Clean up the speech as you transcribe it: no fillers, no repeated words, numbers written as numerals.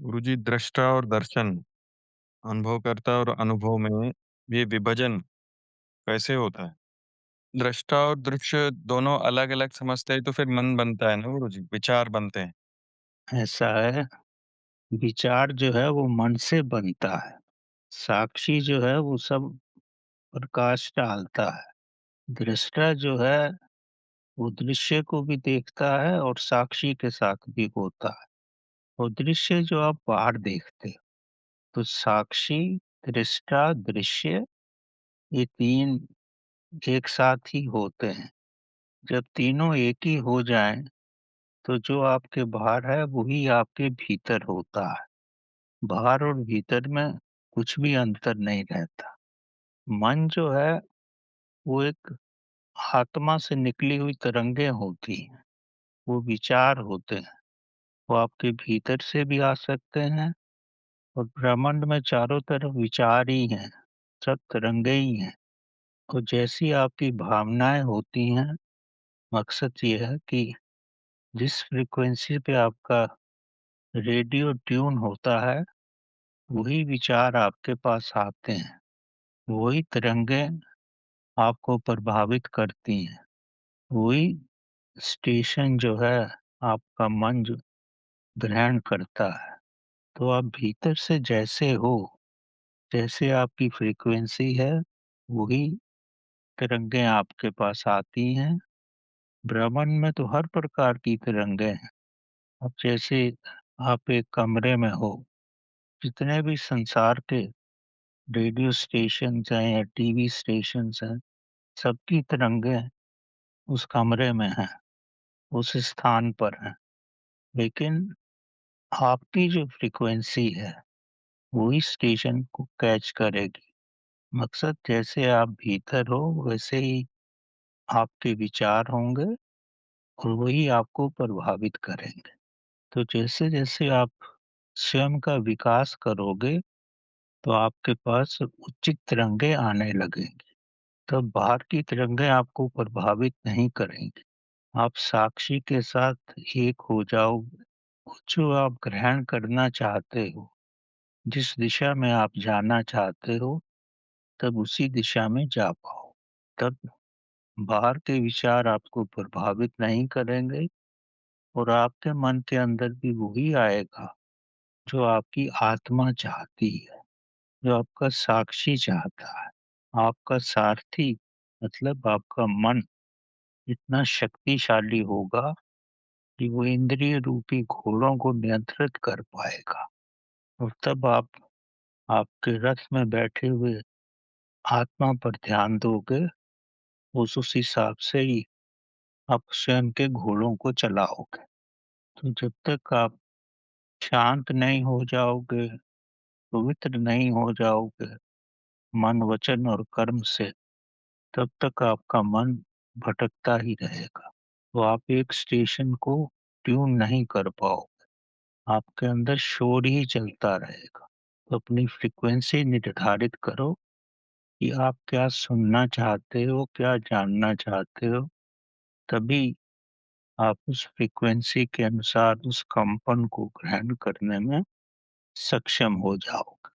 गुरुजी, दृष्टा और दर्शन, अनुभवकर्ता और अनुभव में ये विभाजन कैसे होता है? दृष्टा और दृश्य दोनों अलग-अलग समझते हैं तो फिर मन बनता है ना गुरुजी, विचार बनते हैं। ऐसा है, विचार जो है वो मन से बनता है। साक्षी जो है वो सब प्रकाश डालता है। दृष्टा जो है वो दृश्य को भी देखता है और साक्षी के साथ भी होता है। और दृश्य जो आप बाहर देखते हो, तो साक्षी, दृष्टा, दृश्य ये 3 एक साथ ही होते हैं। जब तीनों एक ही हो जाएँ, तो जो आपके बाहर है वही आपके भीतर होता है। बाहर और भीतर में कुछ भी अंतर नहीं रहता। मन जो है वो एक आत्मा से निकली हुई तरंगें होती हैं, वो विचार होते हैं। वो आपके भीतर से भी आ सकते हैं और ब्रह्मांड में चारों तरफ विचार ही हैं, सब तरंगे ही हैं। और जैसी आपकी भावनाएँ होती हैं, मकसद ये है कि जिस फ्रीक्वेंसी पे आपका रेडियो ट्यून होता है, वही विचार आपके पास आते हैं। वही तरंगें आपको प्रभावित करती हैं। वही स्टेशन जो है आपका मन जो ग्रहण करता है। तो आप भीतर से जैसे हो, जैसे आपकी फ्रीक्वेंसी है, वही तरंगें आपके पास आती हैं। ब्रह्मांड में तो हर प्रकार की तरंगें हैं। अब जैसे आप एक कमरे में हो, जितने भी संसार के रेडियो स्टेशंस हैं या टीवी स्टेशंस हैं, सबकी तरंगें उस कमरे में हैं, उस स्थान पर हैं। लेकिन आपकी जो फ्रीक्वेंसी है, वही स्टेशन को कैच करेगी। मकसद जैसे आप भीतर हो, वैसे ही आपके विचार होंगे और वही आपको प्रभावित करेंगे। तो जैसे-जैसे आप स्वयं का विकास करोगे, तो आपके पास उचित तरंगे आने लगेंगी। तब बाहर की तरंगे आपको प्रभावित नहीं करेंगी। आप साक्षी के साथ एक हो जाओगे। जो आप ग्रहण करना चाहते हो, जिस दिशा में आप जाना चाहते हो, तब उसी दिशा में जा पाओ। तब बाहर के विचार आपको प्रभावित नहीं करेंगे और आपके मन के अंदर भी वही आएगा जो आपकी आत्मा चाहती है, जो आपका साक्षी चाहता है। आपका सारथी मतलब आपका मन इतना शक्तिशाली होगा कि वो इंद्रिय रूपी घोड़ों को नियंत्रित कर पाएगा और तब आप आपके रथ में बैठे हुए आत्मा पर ध्यान दोगे, उस हिसाब से ही आप स्वयं के घोड़ों को चलाओगे। तो जब तक आप शांत नहीं हो जाओगे, पवित्र नहीं हो जाओगे, मन, वचन और कर्म से, तब तक आपका मन भटकता ही रहेगा। तो आप एक स्टेशन को ट्यून नहीं कर पाओगे, आपके अंदर शोर ही चलता रहेगा। तो अपनी फ्रीक्वेंसी निर्धारित करो कि आप क्या सुनना चाहते हो, क्या जानना चाहते हो, तभी आप उस फ्रीक्वेंसी के अनुसार उस कंपन को ग्रहण करने में सक्षम हो जाओगे।